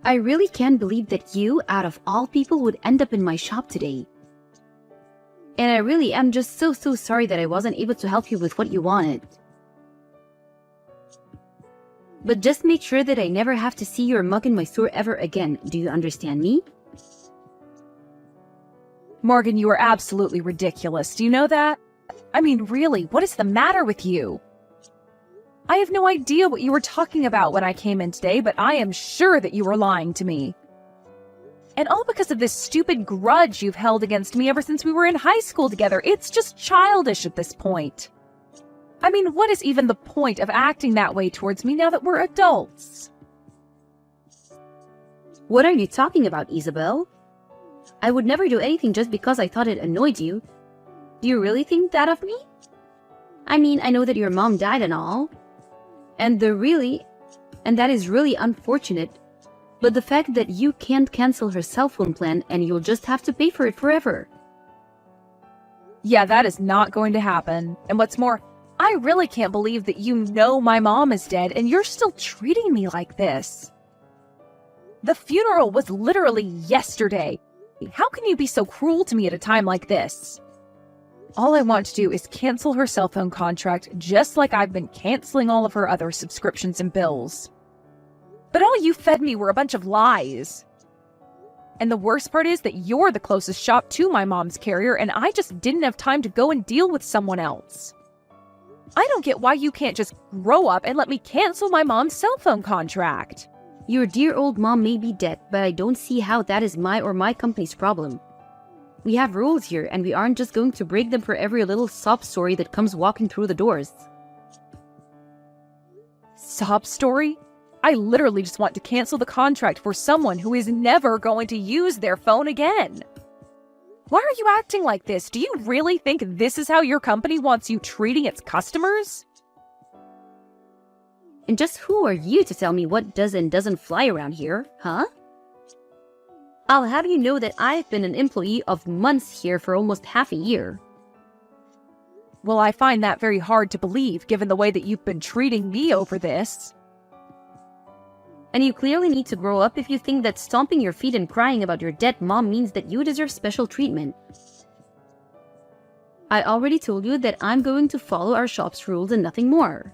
I really can't believe that you, out of all people, would end up in my shop today. And I really am just so sorry that I wasn't able to help you with what you wanted. But just make sure that I never have to see your mug in my store ever again. Do you understand me? Morgan, you are absolutely ridiculous. Do you know that? I mean, really, what is the matter with you? I have no idea what you were talking about when I came in today, but I am sure that you were lying to me. And all because of this stupid grudge you've held against me ever since we were in high school together. It's just childish at this point. I mean, what is even the point of acting that way towards me now that we're adults? What are you talking about, Isabel? I would never do anything just because I thought it annoyed you. Do you really think that of me? I mean, I know that your mom died and all. And that is really unfortunate. But the fact that you can't cancel her cell phone plan and you'll just have to pay for it forever. Yeah, that is not going to happen. And what's more, I really can't believe that you know my mom is dead and you're still treating me like this. The funeral was literally yesterday. How can you be so cruel to me at a time like this? All I want to do is cancel her cell phone contract just like I've been canceling all of her other subscriptions and bills. But all you fed me were a bunch of lies. And the worst part is that you're the closest shop to my mom's carrier and I just didn't have time to go and deal with someone else. I don't get why you can't just grow up and let me cancel my mom's cell phone contract. Your dear old mom may be dead, but I don't see how that is my or my company's problem. We have rules here, and we aren't just going to break them for every little sob story that comes walking through the doors. Sob story? I literally just want to cancel the contract for someone who is never going to use their phone again. Why are you acting like this? Do you really think this is how your company wants you treating its customers? And just who are you to tell me what does and doesn't fly around here, huh? I'll have you know that I've been an employee of months here for almost half a year. Well, I find that very hard to believe, given the way that you've been treating me over this. And you clearly need to grow up if you think that stomping your feet and crying about your dead mom means that you deserve special treatment. I already told you that I'm going to follow our shop's rules and nothing more.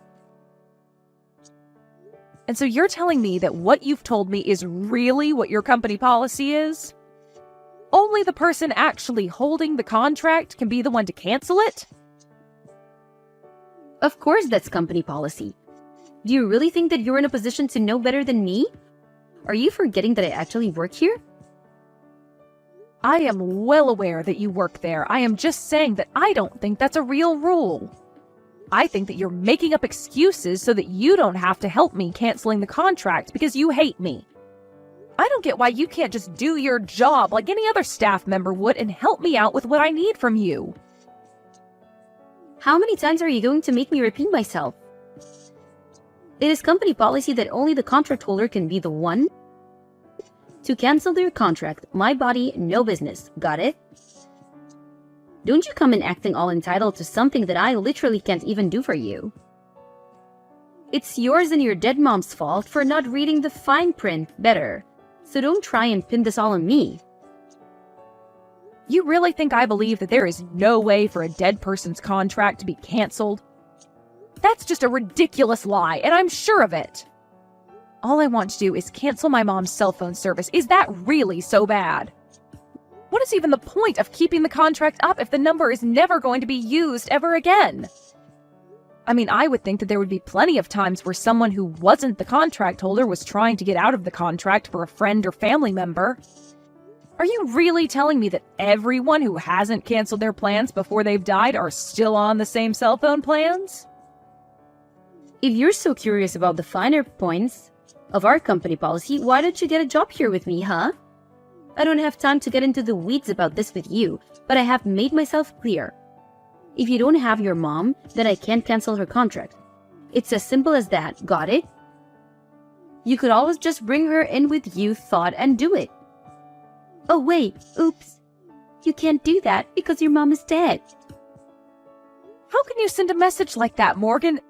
And so you're telling me that what you've told me is really what your company policy is? Only the person actually holding the contract can be the one to cancel it? Of course that's company policy. Do you really think that you're in a position to know better than me? Are you forgetting that I actually work here? I am well aware that you work there. I am just saying that I don't think that's a real rule. I think that you're making up excuses so that you don't have to help me canceling the contract because you hate me. I don't get why you can't just do your job like any other staff member would and help me out with what I need from you. How many times are you going to make me repeat myself? It is company policy that only the contract holder can be the one to cancel their contract. My body, no business. Got it? Don't you come in acting all entitled to something that I literally can't even do for you. It's yours and your dead mom's fault for not reading the fine print better. So don't try and pin this all on me. You really think I believe that there is no way for a dead person's contract to be canceled? That's just a ridiculous lie, and I'm sure of it. All I want to do is cancel my mom's cell phone service. Is that really so bad? What is even the point of keeping the contract up if the number is never going to be used ever again? I mean, I would think that there would be plenty of times where someone who wasn't the contract holder was trying to get out of the contract for a friend or family member. Are you really telling me that everyone who hasn't canceled their plans before they've died are still on the same cell phone plans? If you're so curious about the finer points of our company policy, why don't you get a job here with me, huh? I don't have time to get into the weeds about this with you, but I have made myself clear. If you don't have your mom, then I can't cancel her contract. It's as simple as that, got it? You could always just bring her in with you thought and do it. Oh wait, oops. You can't do that because your mom is dead. How can you send a message like that, Morgan?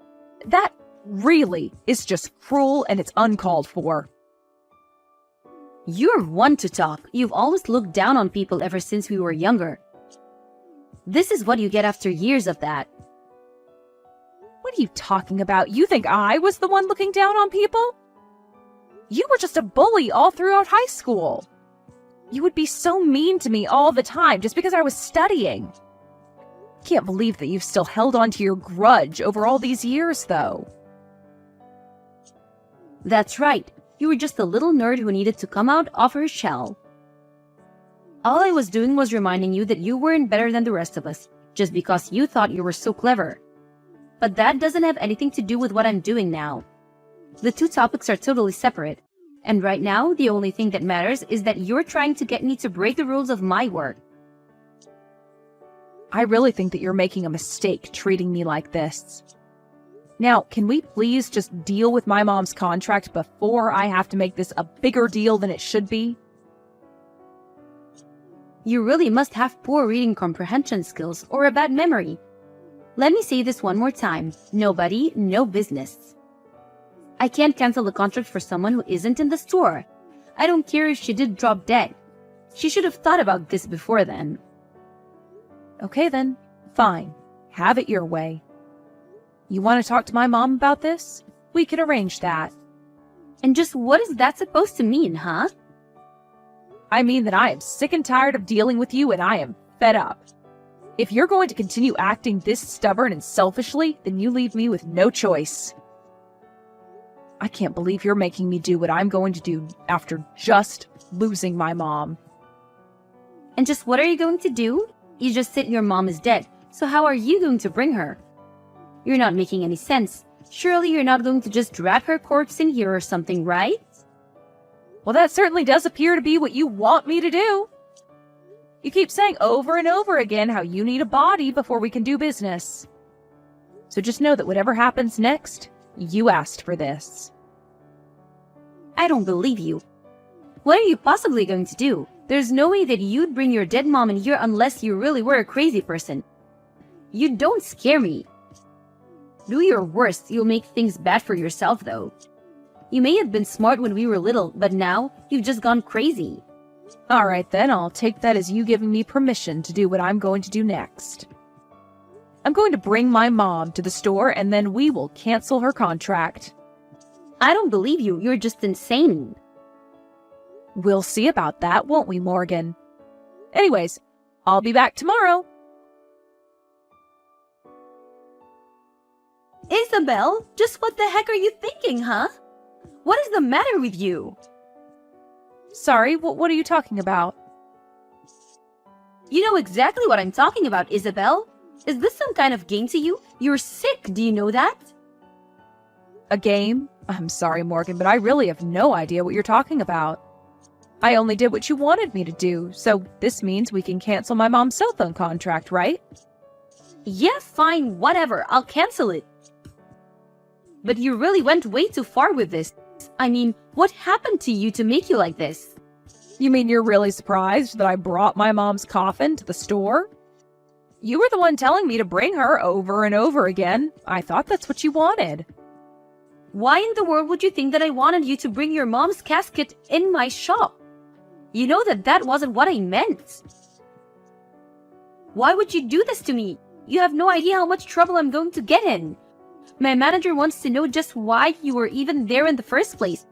That really is just cruel and it's uncalled for. You're one to talk. You've always looked down on people ever since we were younger. This is what you get after years of that. What are you talking about? You think I was the one looking down on people? You were just a bully all throughout high school. You would be so mean to me all the time just because I was studying. Can't believe that you've still held on to your grudge over all these years, though. That's right. You were just a little nerd who needed to come out of her shell. All I was doing was reminding you that you weren't better than the rest of us, just because you thought you were so clever. But that doesn't have anything to do with what I'm doing now. The two topics are totally separate. And right now, the only thing that matters is that you're trying to get me to break the rules of my work. I really think that you're making a mistake treating me like this. Now, can we please just deal with my mom's contract before I have to make this a bigger deal than it should be? You really must have poor reading comprehension skills or a bad memory. Let me say this one more time. Nobody, no business. I can't cancel the contract for someone who isn't in the store. I don't care if she did drop dead. She should have thought about this before then. Okay then, fine. Have it your way. You want to talk to my mom about this? We can arrange that. And just what is that supposed to mean, huh? I mean that I am sick and tired of dealing with you and I am fed up. If you're going to continue acting this stubborn and selfishly, then you leave me with no choice. I can't believe you're making me do what I'm going to do after just losing my mom. And just what are you going to do? You just said your mom is dead, so how are you going to bring her? You're not making any sense. Surely you're not going to just drag her corpse in here or something, right? Well, that certainly does appear to be what you want me to do. You keep saying over and over again how you need a body before we can do business. So just know that whatever happens next, you asked for this. I don't believe you. What are you possibly going to do? There's no way that you'd bring your dead mom in here unless you really were a crazy person. You don't scare me. Do your worst, you'll make things bad for yourself though. You may have been smart when we were little, but now you've just gone crazy. Alright then, I'll take that as you giving me permission to do what I'm going to do next. I'm going to bring my mom to the store and then we will cancel her contract. I don't believe you, you're just insane. We'll see about that, won't we, Morgan? Anyways, I'll be back tomorrow. Isabel, just what the heck are you thinking, huh? What is the matter with you? Sorry, what are you talking about? You know exactly what I'm talking about, Isabel. Is this some kind of game to you? You're sick, do you know that? A game? I'm sorry, Morgan, but I really have no idea what you're talking about. I only did what you wanted me to do, so this means we can cancel my mom's cell phone contract, right? Yeah, fine, whatever, I'll cancel it. But you really went way too far with this. I mean, what happened to you to make you like this? You mean you're really surprised that I brought my mom's coffin to the store? You were the one telling me to bring her over and over again. I thought that's what you wanted. Why in the world would you think that I wanted you to bring your mom's casket in my shop? You know that that wasn't what I meant. Why would you do this to me? You have no idea how much trouble I'm going to get in. My manager wants to know just why you were even there in the first place.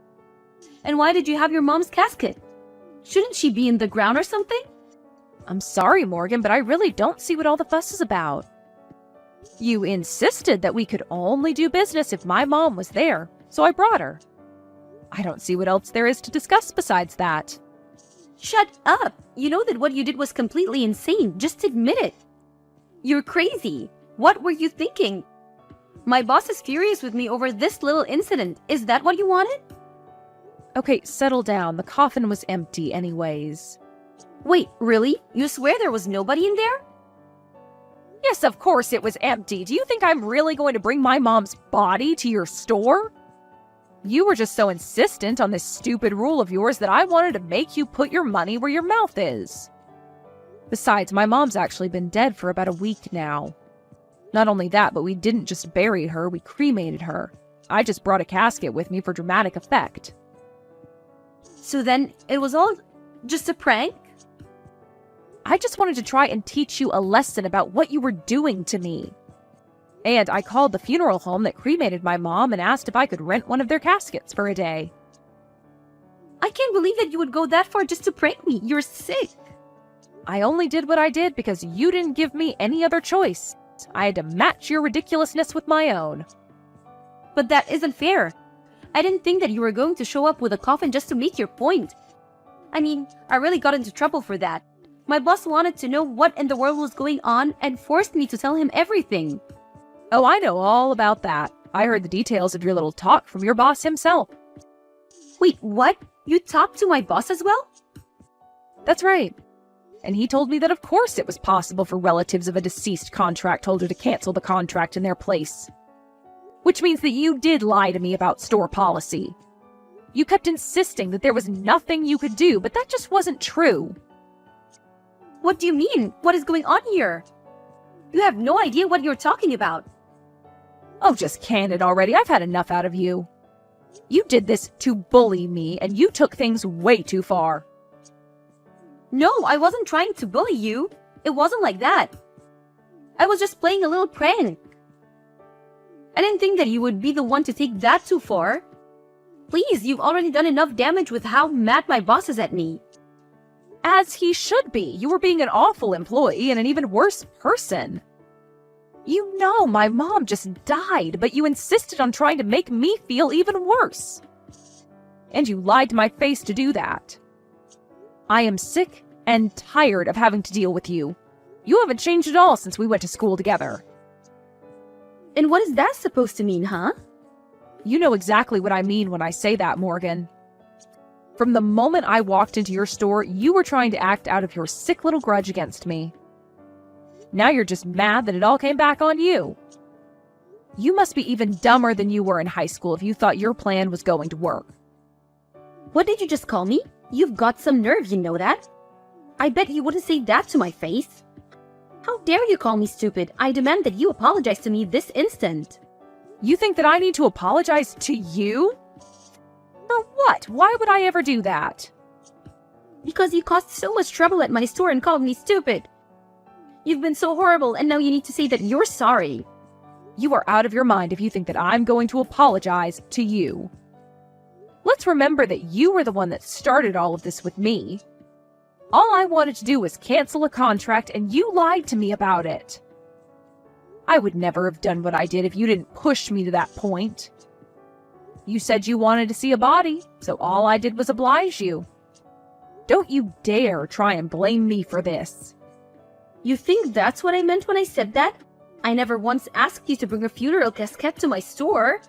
And why did you have your mom's casket? Shouldn't she be in the ground or something? I'm sorry, Morgan, but I really don't see what all the fuss is about. You insisted that we could only do business if my mom was there, so I brought her. I don't see what else there is to discuss besides that. Shut up! You know that what you did was completely insane. Just admit it. You're crazy. What were you thinking? My boss is furious with me over this little incident. Is that what you wanted? Okay, settle down. The coffin was empty anyways. Wait, really? You swear there was nobody in there? Yes, of course it was empty. Do you think I'm really going to bring my mom's body to your store? You were just so insistent on this stupid rule of yours that I wanted to make you put your money where your mouth is. Besides, my mom's actually been dead for about a week now. Not only that, but we didn't just bury her, we cremated her. I just brought a casket with me for dramatic effect. So then it was all just a prank? I just wanted to try and teach you a lesson about what you were doing to me. And I called the funeral home that cremated my mom and asked if I could rent one of their caskets for a day. I can't believe that you would go that far just to prank me. You're sick. I only did what I did because you didn't give me any other choice. I had to match your ridiculousness with my own. But that isn't fair. I didn't think that you were going to show up with a coffin just to make your point. I mean, I really got into trouble for that. My boss wanted to know what in the world was going on and forced me to tell him everything. Oh, I know all about that. I heard the details of your little talk from your boss himself. Wait, what? You talked to my boss as well? That's right. And he told me that of course it was possible for relatives of a deceased contract holder to cancel the contract in their place. Which means that you did lie to me about store policy. You kept insisting that there was nothing you could do, but that just wasn't true. What do you mean? What is going on here? You have no idea what you're talking about. Oh, just can it already. I've had enough out of you. You did this to bully me, and you took things way too far. No, I wasn't trying to bully you. It wasn't like that. I was just playing a little prank. I didn't think that you would be the one to take that too far. Please, you've already done enough damage with how mad my boss is at me. As he should be. You were being an awful employee and an even worse person. You know my mom just died, but you insisted on trying to make me feel even worse. And you lied to my face to do that. I am sick and tired of having to deal with you. You haven't changed at all since we went to school together. And what is that supposed to mean, huh? You know exactly what I mean when I say that, Morgan. From the moment I walked into your store, you were trying to act out of your sick little grudge against me. Now you're just mad that it all came back on you. You must be even dumber than you were in high school if you thought your plan was going to work. What did you just call me? You've got some nerve, you know that? I bet you wouldn't say that to my face. How dare you call me stupid? I demand that you apologize to me this instant. You think that I need to apologize to you? For what? Why would I ever do that? Because you caused so much trouble at my store and called me stupid. You've been so horrible, and now you need to say that you're sorry. You are out of your mind if you think that I'm going to apologize to you. Let's remember that you were the one that started all of this with me. All I wanted to do was cancel a contract, and you lied to me about it. I would never have done what I did if you didn't push me to that point. You said you wanted to see a body, so all I did was oblige you. Don't you dare try and blame me for this. You think that's what I meant when I said that? I never once asked you to bring a funeral casket to my store.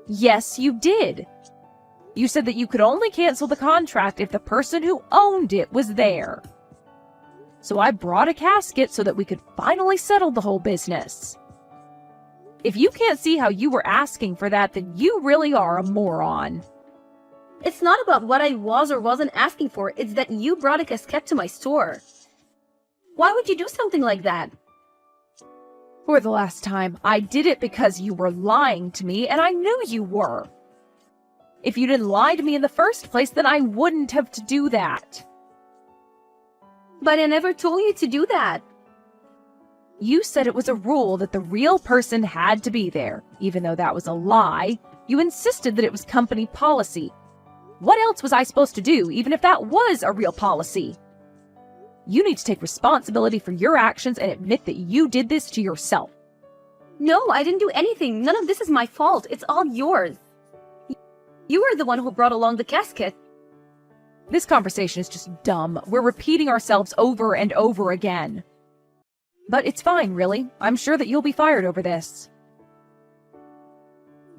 Yes, you did. You said that you could only cancel the contract if the person who owned it was there. So I brought a casket so that we could finally settle the whole business. If you can't see how you were asking for that, then you really are a moron. It's not about what I was or wasn't asking for, it's that you brought a casket to my store. Why would you do something like that? For the last time, I did it because you were lying to me, and I knew you were. If you didn't lie to me in the first place, then I wouldn't have to do that. But I never told you to do that. You said it was a rule that the real person had to be there. Even though that was a lie, you insisted that it was company policy. What else was I supposed to do, even if that was a real policy? You need to take responsibility for your actions and admit that you did this to yourself. No, I didn't do anything. None of this is my fault. It's all yours. You were the one who brought along the casket. This conversation is just dumb. We're repeating ourselves over and over again. But it's fine, really. I'm sure that you'll be fired over this.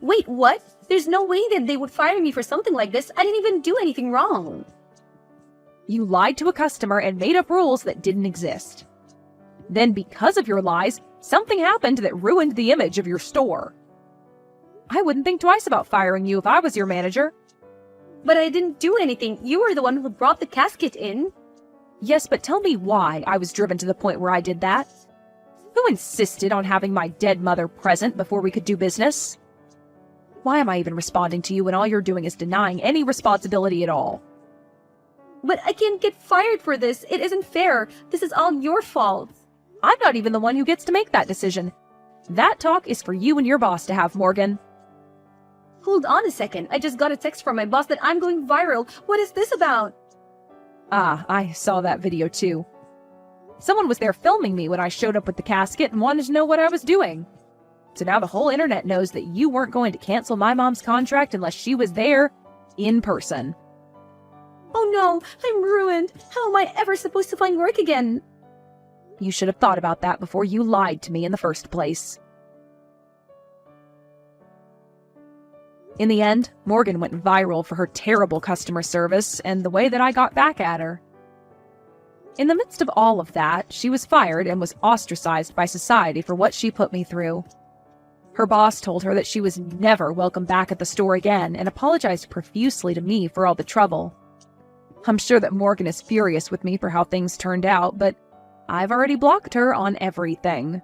Wait, what? There's no way that they would fire me for something like this. I didn't even do anything wrong. You lied to a customer and made up rules that didn't exist. Then, because of your lies, something happened that ruined the image of your store. I wouldn't think twice about firing you if I was your manager. But I didn't do anything. You were the one who brought the casket in. Yes, but tell me why I was driven to the point where I did that. Who insisted on having my dead mother present before we could do business? Why am I even responding to you when all you're doing is denying any responsibility at all? But I can't get fired for this. It isn't fair. This is all your fault. I'm not even the one who gets to make that decision. That talk is for you and your boss to have, Morgan. Hold on a second. I just got a text from my boss that I'm going viral. What is this about? Ah, I saw that video too. Someone was there filming me when I showed up with the casket and wanted to know what I was doing. So now the whole internet knows that you weren't going to cancel my mom's contract unless she was there in person. Oh no, I'm ruined. How am I ever supposed to find work again? You should have thought about that before you lied to me in the first place. In the end, Morgan went viral for her terrible customer service and the way that I got back at her. In the midst of all of that, she was fired and was ostracized by society for what she put me through. Her boss told her that she was never welcome back at the store again and apologized profusely to me for all the trouble. I'm sure that Morgan is furious with me for how things turned out, but I've already blocked her on everything.